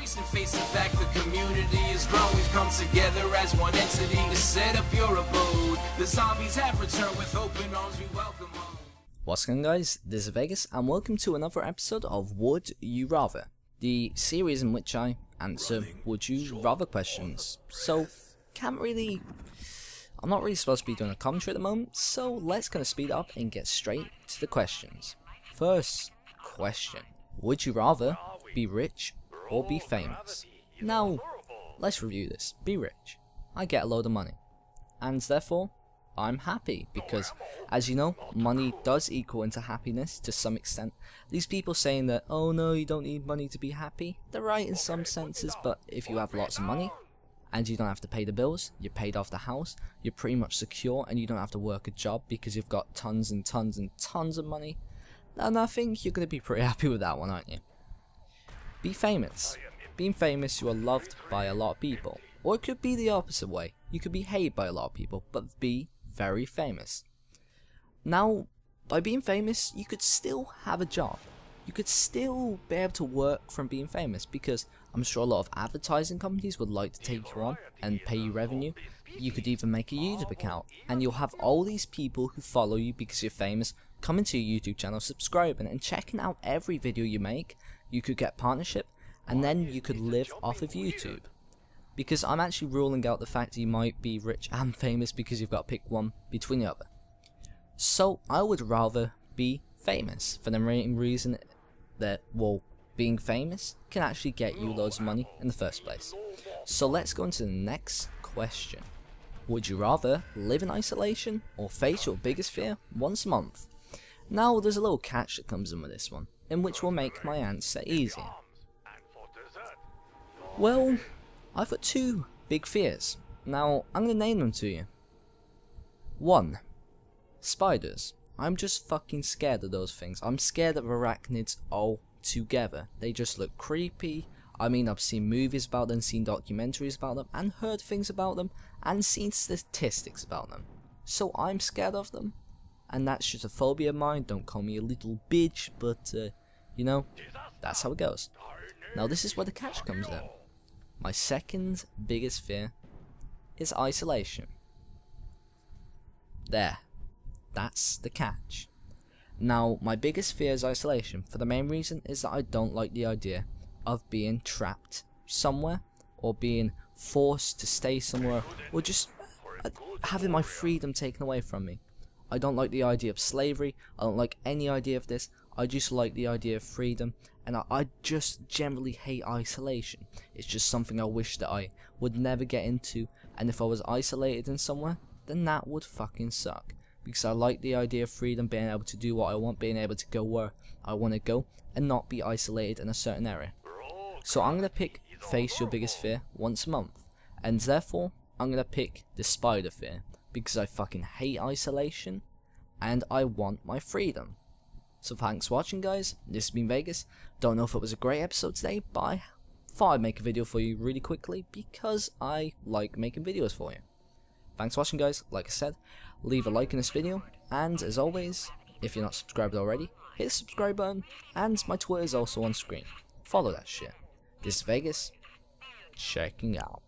embrace and face the fact the community is growing. We've come together as one entity to set up your abode. The zombies have returned with open arms, we welcome home. What's going on, guys? This is Vegas and welcome to another episode of Would You Rather, the series in which I answer would you rather questions. So, I'm not really supposed to be doing a commentary at the moment, so let's kind of speed up and get straight to the questions. First question: would you rather be rich or be famous? Now, let's review this. Be rich. I get a load of money, and therefore I'm happy because, as you know, money does equal into happiness to some extent. These people saying that, oh no, you don't need money to be happy, they're right in some senses, but if you have lots of money and you don't have to pay the bills, you're paid off the house, you're pretty much secure and you don't have to work a job because you've got tons and tons and tons of money, then I think you're going to be pretty happy with that one, aren't you? Be famous. Being famous, you are loved by a lot of people. Or it could be the opposite way. You could be hated by a lot of people, but be very famous. Now, by being famous, you could still have a job. You could still be able to work from being famous, because I'm sure a lot of advertising companies would like to take you on and pay you revenue. You could even make a YouTube account, and you'll have all these people who follow you because you're famous coming to your YouTube channel, subscribing and checking out every video you make. You could get partnership, and then you could live off of YouTube. Because I'm actually ruling out the fact that you might be rich and famous because you've got to pick one between the other. So I would rather be famous for the main reason that, well, being famous can actually get you loads of money in the first place. So let's go into the next question. Would you rather live in isolation or face your biggest fear once a month? Now there's a little catch that comes in with this one, in which will make my answer easier. Well, I've got two big fears. Now, I'm going to name them to you. 1. Spiders. I'm just fucking scared of those things. I'm scared of arachnids altogether. They just look creepy. I mean, I've seen movies about them, seen documentaries about them, and heard things about them, and seen statistics about them. So I'm scared of them. And that's just a phobia of mine. Don't call me a little bitch, but, you know, that's how it goes. Now, this is where the catch comes in. My second biggest fear is isolation. There. That's the catch. Now, my biggest fear is isolation, for the main reason is that I don't like the idea of being trapped somewhere, or being forced to stay somewhere, or just having my freedom taken away from me. I don't like the idea of slavery, I don't like any idea of this, I just like the idea of freedom, and I just generally hate isolation. It's just something I wish that I would never get into, and if I was isolated in somewhere, then that would fucking suck. Because I like the idea of freedom, being able to do what I want, being able to go where I want to go, and not be isolated in a certain area. So I'm going to pick face your biggest fear once a month, and therefore I'm going to pick the spider fear, because I fucking hate isolation, and I want my freedom. So thanks for watching, guys. This has been Vegas. Don't know if it was a great episode today, but I thought I'd make a video for you really quickly, because I like making videos for you. Thanks for watching, guys. Like I said, leave a like in this video, and as always, if you're not subscribed already, hit the subscribe button, and my Twitter is also on screen. Follow that shit. This is Vegas, checking out.